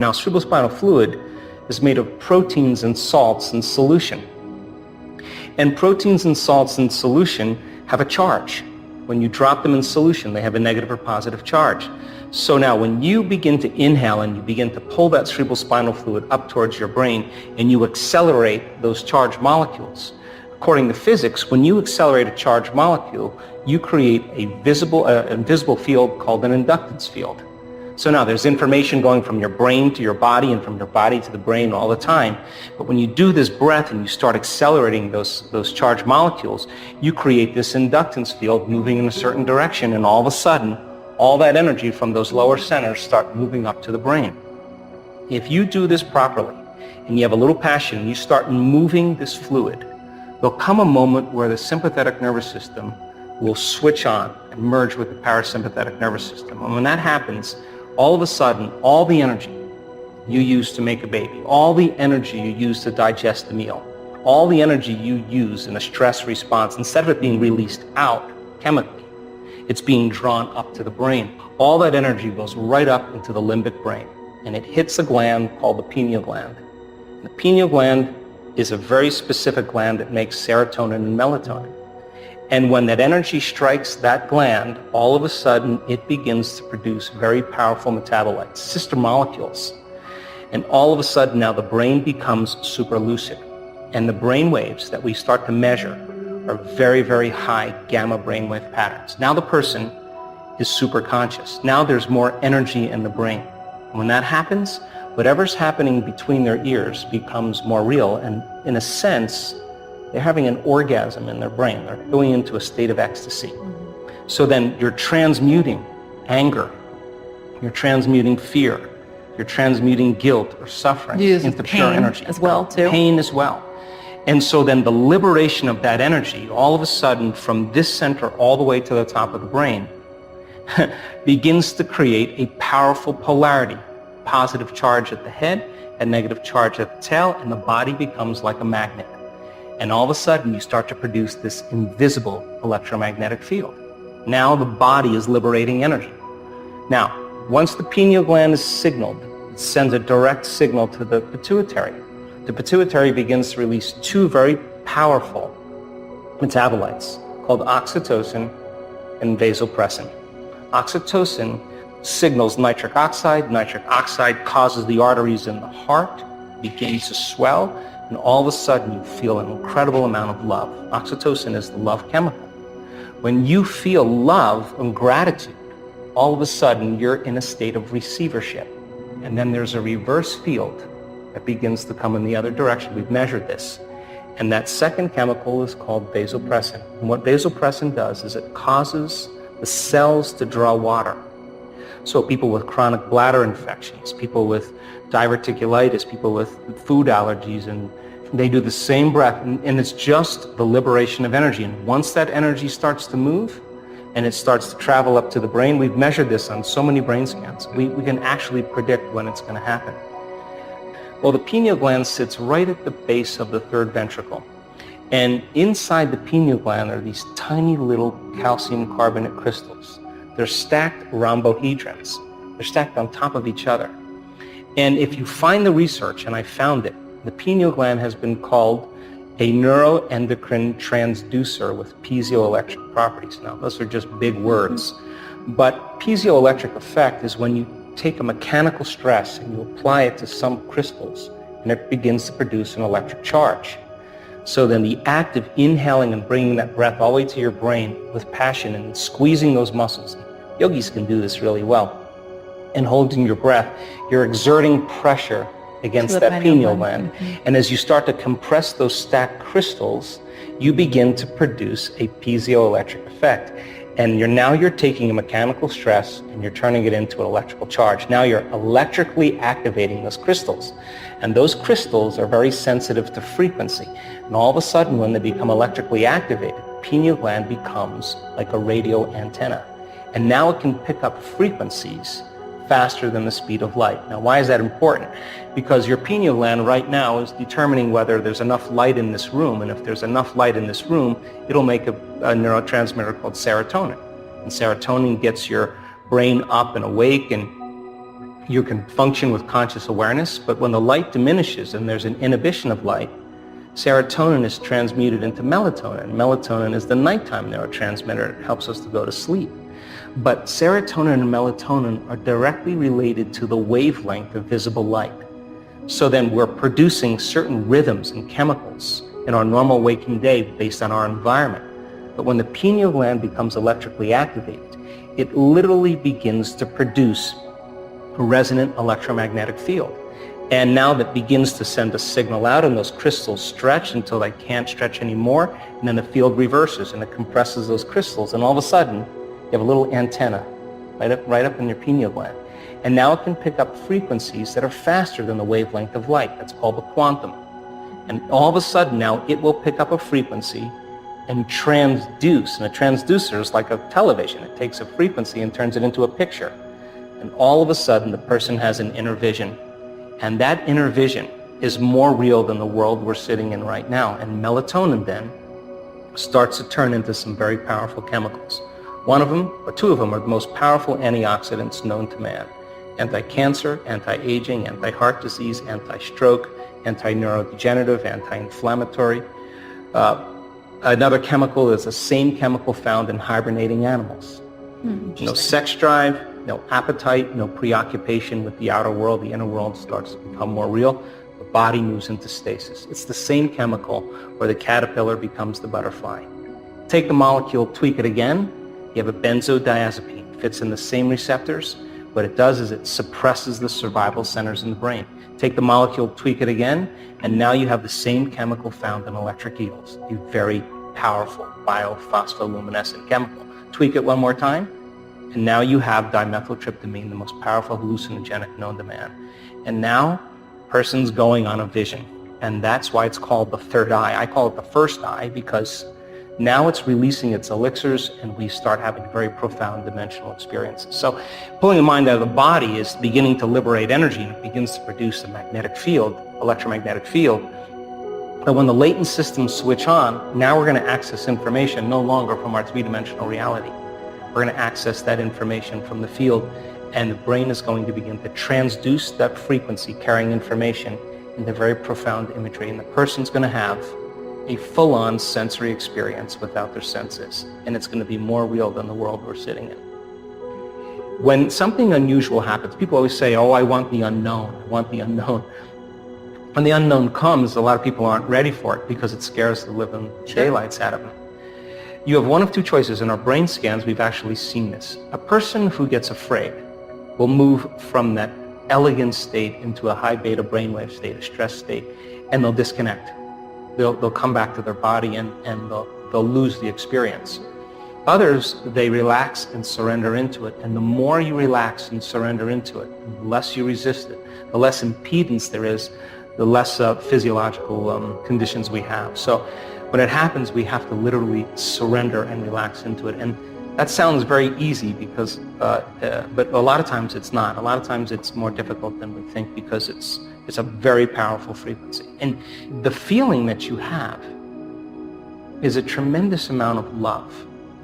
Now, cerebrospinal fluid is made of proteins and salts in solution. And proteins and salts in solution have a charge. When you drop them in solution, they have a negative or positive charge. So now when you begin to inhale and you begin to pull that cerebrospinal fluid up towards your brain and you accelerate those charged molecules, according to physics, when you accelerate a charged molecule, you create a invisible field called an inductance field. So now there's information going from your brain to your body and from your body to the brain all the time. But when you do this breath and you start accelerating those charged molecules, you create this inductance field moving in a certain direction, and all of a sudden, all that energy from those lower centers start moving up to the brain. If you do this properly and you have a little passion and you start moving this fluid, there'll come a moment where the sympathetic nervous system will switch on and merge with the parasympathetic nervous system. And when that happens, all of a sudden, all the energy you use to make a baby, all the energy you use to digest a meal, all the energy you use in a stress response, instead of it being released out chemically, it's being drawn up to the brain. All that energy goes right up into the limbic brain, and it hits a gland called the pineal gland. And the pineal gland is a very specific gland that makes serotonin and melatonin. And when that energy strikes that gland, all of a sudden it begins to produce very powerful metabolites, sister molecules. And all of a sudden now the brain becomes super lucid. And the brain waves that we start to measure are very, very high gamma brainwave patterns. Now the person is super conscious. Now there's more energy in the brain. And when that happens, whatever's happening between their ears becomes more real, and in a sense, they're having an orgasm in their brain. They're going into a state of ecstasy. So then you're transmuting anger, you're transmuting fear, you're transmuting guilt or suffering into pure energy. As well, too. Pain as well. And so then the liberation of that energy, all of a sudden from this center all the way to the top of the brain, begins to create a powerful polarity. Positive charge at the head and negative charge at the tail, and the body becomes like a magnet. And all of a sudden you start to produce this invisible electromagnetic field. Now the body is liberating energy. Now, once the pineal gland is signaled, it sends a direct signal to the pituitary. The pituitary begins to release two very powerful metabolites called oxytocin and vasopressin. Oxytocin signals nitric oxide. Nitric oxide causes the arteries in the heart begin to swell, and all of a sudden you feel an incredible amount of love. Oxytocin is the love chemical. When you feel love and gratitude, all of a sudden you're in a state of receivership. And then there's a reverse field that begins to come in the other direction. We've measured this. And that second chemical is called vasopressin. And what vasopressin does is it causes the cells to draw water. So people with chronic bladder infections, people with diverticulitis, people with food allergies, and they do the same breath, and it's just the liberation of energy. And once that energy starts to move and it starts to travel up to the brain, we've measured this on so many brain scans, we can actually predict when it's going to happen. Well, the pineal gland sits right at the base of the third ventricle. And inside the pineal gland are these tiny little calcium carbonate crystals. They're stacked rhombohedrons. They're stacked on top of each other. And if you find the research, and I found it, the pineal gland has been called a neuroendocrine transducer with piezoelectric properties. Now, those are just big words. But piezoelectric effect is when you take a mechanical stress and you apply it to some crystals, and it begins to produce an electric charge. So then the act of inhaling and bringing that breath all the way to your brain with passion and squeezing those muscles, yogis can do this really well, and holding your breath, you're exerting pressure against that pineal gland. And as you start to compress those stacked crystals, you begin to produce a piezoelectric effect. And you're taking a mechanical stress and you're turning it into an electrical charge. Now you're electrically activating those crystals. And those crystals are very sensitive to frequency. And all of a sudden, when they become electrically activated, the pineal gland becomes like a radio antenna. And now it can pick up frequencies faster than the speed of light. Now, why is that important? Because your pineal gland right now is determining whether there's enough light in this room, and if there's enough light in this room, it'll make a neurotransmitter called serotonin. And serotonin gets your brain up and awake, and you can function with conscious awareness, but when the light diminishes and there's an inhibition of light, serotonin is transmuted into melatonin. Melatonin is the nighttime neurotransmitter. It helps us to go to sleep. But serotonin and melatonin are directly related to the wavelength of visible light. So then we're producing certain rhythms and chemicals in our normal waking day based on our environment. But when the pineal gland becomes electrically activated, it literally begins to produce a resonant electromagnetic field. And now that begins to send a signal out, and those crystals stretch until they can't stretch anymore, and then the field reverses and it compresses those crystals, and all of a sudden you have a little antenna right up in your pineal gland. And now it can pick up frequencies that are faster than the wavelength of light. That's called the quantum. And all of a sudden now it will pick up a frequency and transduce. And a transducer is like a television. It takes a frequency and turns it into a picture. And all of a sudden the person has an inner vision. And that inner vision is more real than the world we're sitting in right now. And melatonin then starts to turn into some very powerful chemicals. One of them, or two of them, are the most powerful antioxidants known to man. Anti-cancer, anti-aging, anti-heart disease, anti-stroke, anti-neurodegenerative, anti-inflammatory. Another chemical is the same chemical found in hibernating animals. No sex drive, no appetite, no preoccupation with the outer world. The inner world starts to become more real. The body moves into stasis. It's the same chemical where the caterpillar becomes the butterfly. Take the molecule, tweak it again. You have a benzodiazepine. It fits in the same receptors. What it does is it suppresses the survival centers in the brain. Take the molecule, tweak it again, and now you have the same chemical found in electric eels, a very powerful biophospholuminescent chemical. Tweak it one more time, and now you have dimethyltryptamine, the most powerful hallucinogenic known to man. And now, person's going on a vision, and that's why it's called the third eye. I call it the first eye because now it's releasing its elixirs, and we start having very profound dimensional experiences. So pulling the mind out of the body is beginning to liberate energy, and it begins to produce a magnetic field, electromagnetic field. But when the latent systems switch on, now we're going to access information no longer from our three-dimensional reality. We're going to access that information from the field, and the brain is going to begin to transduce that frequency carrying information into very profound imagery, and the person's going to have a full-on sensory experience without their senses, and it's going to be more real than the world we're sitting in. When something unusual happens, people always say, oh, I want the unknown, I want the unknown. When the unknown comes, a lot of people aren't ready for it because it scares the living daylights out of them. You have one of two choices. In our brain scans, we've actually seen this. A person who gets afraid will move from that elegant state into a high beta brainwave state, a stress state, and they'll disconnect. They'll come back to their body and they'll lose the experience. Others, they relax and surrender into it. And the more you relax and surrender into it, the less you resist it, the less impedance there is, the less physiological conditions we have. So when it happens, we have to literally surrender and relax into it. And that sounds very easy because, but a lot of times it's not. A lot of times it's more difficult than we think because it's a very powerful frequency. And the feeling that you have is a tremendous amount of love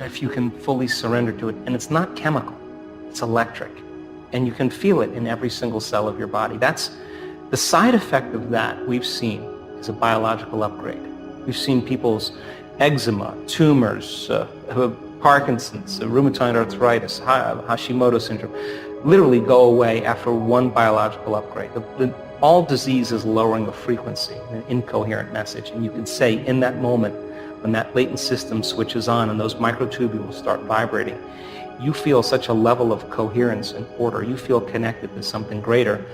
if you can fully surrender to it. And it's not chemical, it's electric. And you can feel it in every single cell of your body. That's the side effect of that we've seen is a biological upgrade. We've seen people's eczema, tumors, Parkinson's, rheumatoid arthritis, Hashimoto syndrome, literally go away after one biological upgrade. All disease is lowering the frequency, an incoherent message. And you can say in that moment, when that latent system switches on and those microtubules start vibrating, you feel such a level of coherence and order. You feel connected to something greater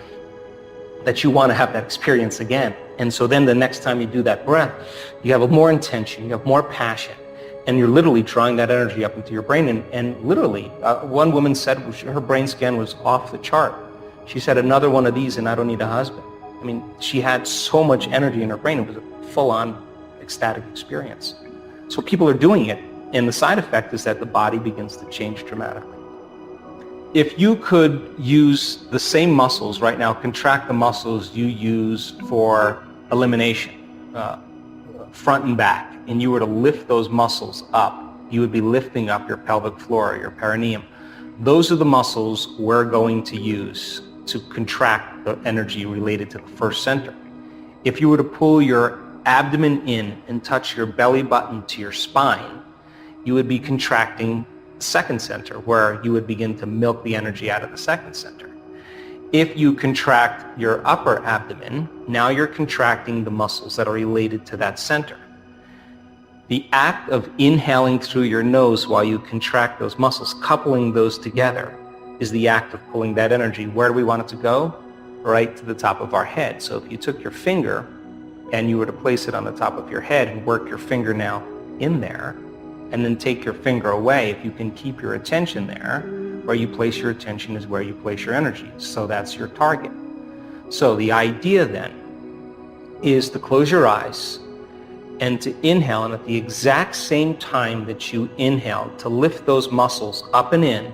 that you want to have that experience again. And so then the next time you do that breath, you have more intention, you have more passion, and you're literally drawing that energy up into your brain. And literally, one woman said her brain scan was off the chart. She said, another one of these and I don't need a husband. I mean, she had so much energy in her brain. It was a full-on ecstatic experience. So people are doing it, and the side effect is that the body begins to change dramatically. If you could use the same muscles right now, contract the muscles you use for elimination, front and back, and you were to lift those muscles up, you would be lifting up your pelvic floor, your perineum. Those are the muscles we're going to use to contract the energy related to the first center. If you were to pull your abdomen in and touch your belly button to your spine, you would be contracting the second center, where you would begin to milk the energy out of the second center. If you contract your upper abdomen, now you're contracting the muscles that are related to that center. The act of inhaling through your nose while you contract those muscles, coupling those together, is the act of pulling that energy. Where do we want it to go? Right to the top of our head. So if you took your finger and you were to place it on the top of your head and work your finger now in there, and then take your finger away, if you can keep your attention there, where you place your attention is where you place your energy. So that's your target. So the idea then is to close your eyes and to inhale, and at the exact same time that you inhale, to lift those muscles up and in,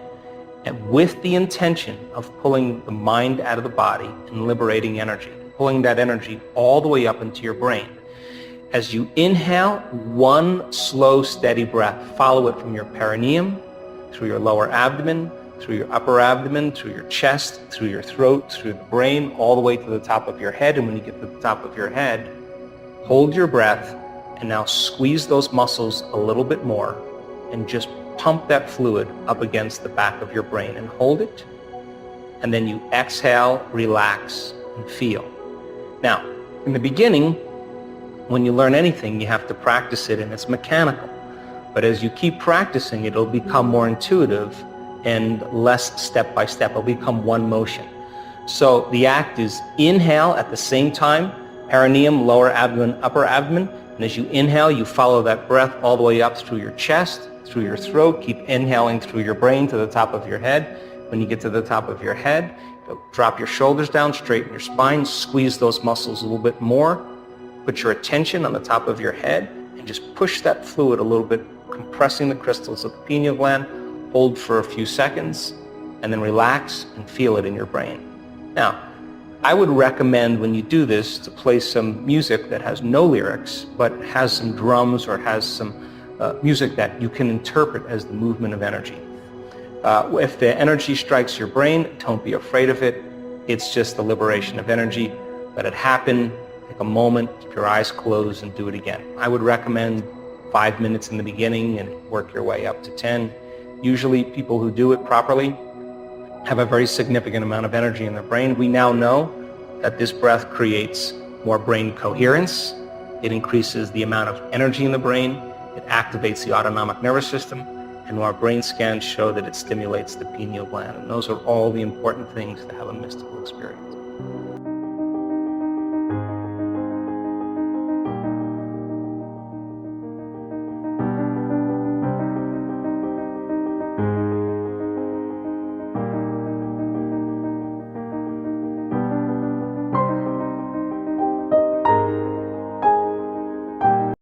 and with the intention of pulling the mind out of the body and liberating energy, pulling that energy all the way up into your brain. As you inhale, one slow, steady breath. Follow it from your perineum, through your lower abdomen, through your upper abdomen, through your chest, through your throat, through the brain, all the way to the top of your head. And when you get to the top of your head, hold your breath and now squeeze those muscles a little bit more and just pump that fluid up against the back of your brain and hold it. And then you exhale, relax, and feel. Now, in the beginning, when you learn anything, you have to practice it and it's mechanical. But as you keep practicing, it'll become more intuitive and less step by step. It'll become one motion. So the act is inhale at the same time, perineum, lower abdomen, upper abdomen. And as you inhale, you follow that breath all the way up through your chest, through your throat. Keep inhaling through your brain to the top of your head. When you get to the top of your head, drop your shoulders down, straighten your spine, squeeze those muscles a little bit more. Put your attention on the top of your head and just push that fluid a little bit, compressing the crystals of the pineal gland. Hold for a few seconds and then relax and feel it in your brain. Now, I would recommend when you do this to play some music that has no lyrics, but has some drums or has some music that you can interpret as the movement of energy. If the energy strikes your brain, don't be afraid of it. It's just the liberation of energy. Let it happen. Take a moment, keep your eyes closed, and do it again. I would recommend 5 minutes in the beginning and work your way up to 10. Usually people who do it properly have a very significant amount of energy in their brain. We now know that this breath creates more brain coherence. It increases the amount of energy in the brain. It activates the autonomic nervous system. And our brain scans show that it stimulates the pineal gland. And those are all the important things to have a mystical experience.